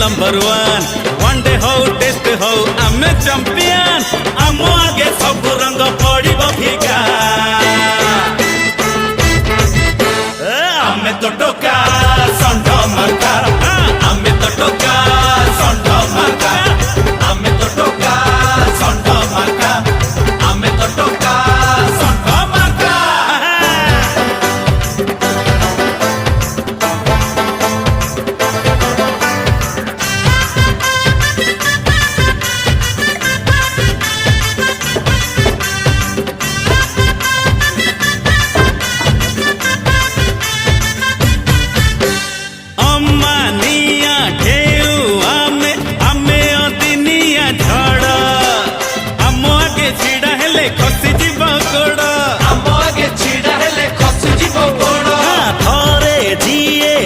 number one day हो test हो आमे चैंपियन आम आगे सब रंग पड़िबो फिका आमे तो टोका संड मार्का आमे तो टोका संड मार्का आमे तो टोका संड मार्का आमे तो टोका संड मार्का अम्मानिया ढेउ आमे आमे अदिनिया झड़ आम आगे छिड़ा हेले खसी जीव गोड़ आम आगे छिड़ा हेले खसी जीव गोड़ थरे जिए